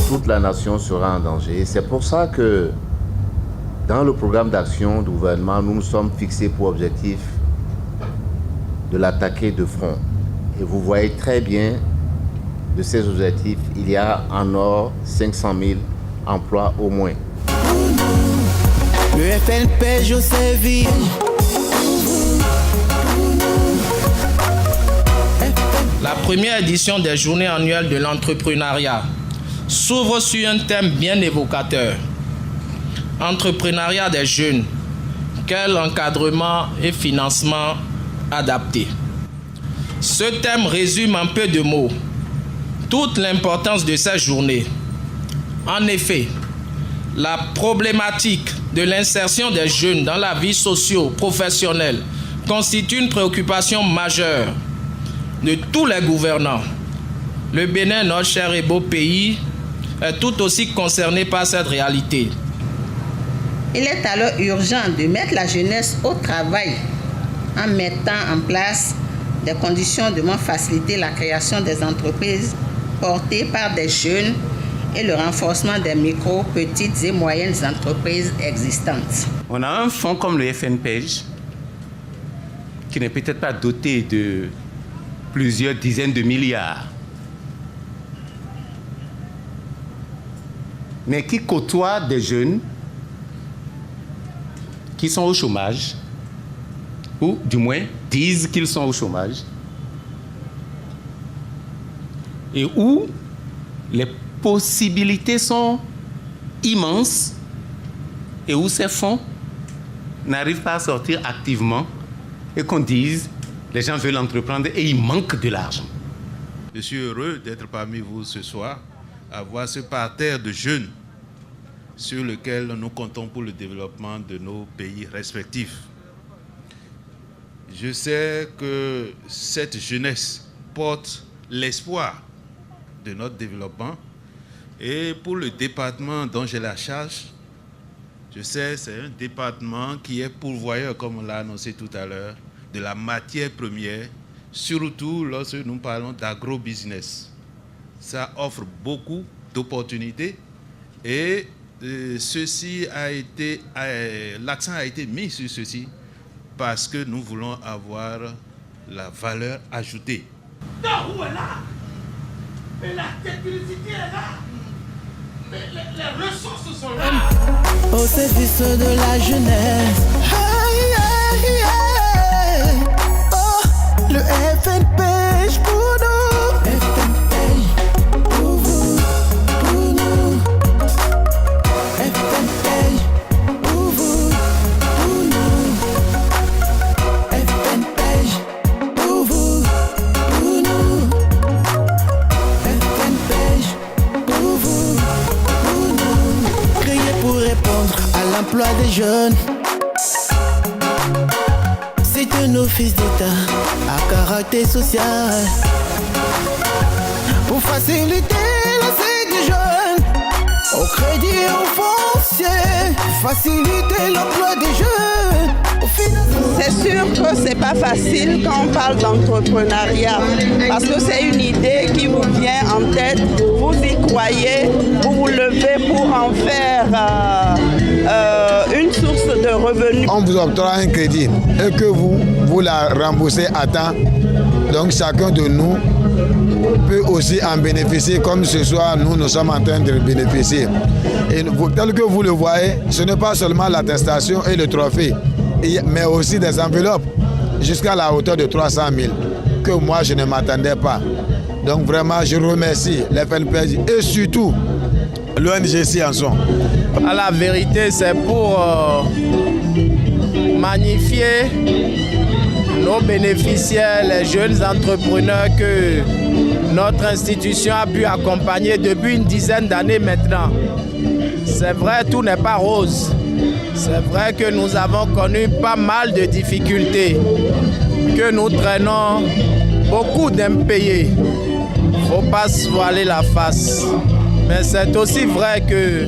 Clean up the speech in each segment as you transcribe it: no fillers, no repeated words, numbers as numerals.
toute la nation sera en danger. C'est pour ça que dans le programme d'action du gouvernement, nous nous sommes fixés pour objectif de l'attaquer de front. Et vous voyez très bien de ces objectifs, il y a en or 500 000 emplois au moins. Le FNP, je sais. La première édition des Journées annuelles de l'entrepreneuriat s'ouvre sur un thème bien évocateur. Entrepreneuriat des jeunes. Quel encadrement et financement adapté? Ce thème résume en peu de mots toute l'importance de cette journée. En effet, la problématique de l'insertion des jeunes dans la vie socio-professionnelle constitue une préoccupation majeure de tous les gouvernants. Le Bénin, notre cher et beau pays, est tout aussi concerné par cette réalité. Il est alors urgent de mettre la jeunesse au travail en mettant en place des conditions devant faciliter la création des entreprises portées par des jeunes et le renforcement des micro, petites et moyennes entreprises existantes. On a un fonds comme le FNPEJ qui n'est peut-être pas doté de plusieurs dizaines de milliards, mais qui côtoie des jeunes qui sont au chômage, ou du moins disent qu'ils sont au chômage, et où les possibilités sont immenses et où ces fonds n'arrivent pas à sortir activement et qu'on dise les gens veulent entreprendre et il manque de l'argent. Je suis heureux d'être parmi vous ce soir, à voir ce parterre de jeunes sur lequel nous comptons pour le développement de nos pays respectifs. Je sais que cette jeunesse porte l'espoir de notre développement et pour le département dont j'ai la charge, je sais que c'est un département qui est pourvoyeur, comme on l'a annoncé tout à l'heure, de la matière première, surtout lorsque nous parlons d'agro-business. Ça offre beaucoup d'opportunités et l'accent a été mis sur ceci parce que nous voulons avoir la valeur ajoutée. Où est là? Mais la technicité est là. Mais les ressources sont là. Au service de la jeunesse. Oh, le FNPEJ pour nous. FNPEJ pour vous, pour nous. FNPEJ pour vous, pour nous. FNPEJ pour vous, pour nous. FNPEJ pour vous, pour nous. Créé pour répondre à l'emploi des jeunes. C'est un office d'État à caractère social pour faciliter l'accès des jeunes au crédit et au foncier, faciliter l'emploi des jeunes. C'est sûr que c'est pas facile quand on parle d'entrepreneuriat parce que c'est une idée qui vous vient en tête, vous y croyez, vous vous levez pour en faire une source de revenus. On vous octroie un crédit et que vous la remboursez à temps. Donc chacun de nous peut aussi en bénéficier comme ce soir nous sommes en train de bénéficier. Et tel que vous le voyez, ce n'est pas seulement l'attestation et le trophée, mais aussi des enveloppes jusqu'à la hauteur de 300 000 que moi je ne m'attendais pas. Donc vraiment je remercie les FNPEJ et surtout l'ONG Sianson. À la vérité, c'est pour magnifier nos bénéficiaires, les jeunes entrepreneurs que notre institution a pu accompagner depuis une dizaine d'années maintenant. C'est vrai, tout n'est pas rose. C'est vrai que nous avons connu pas mal de difficultés, que nous traînons beaucoup d'impayés. Il ne faut pas se voiler la face. Mais c'est aussi vrai que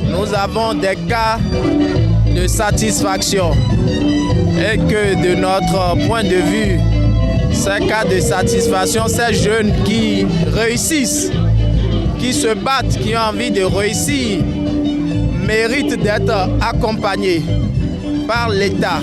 nous avons des cas de satisfaction et que de notre point de vue, ces cas de satisfaction, ces jeunes qui réussissent qui se battent, qui ont envie de réussir, méritent d'être accompagnés par l'État.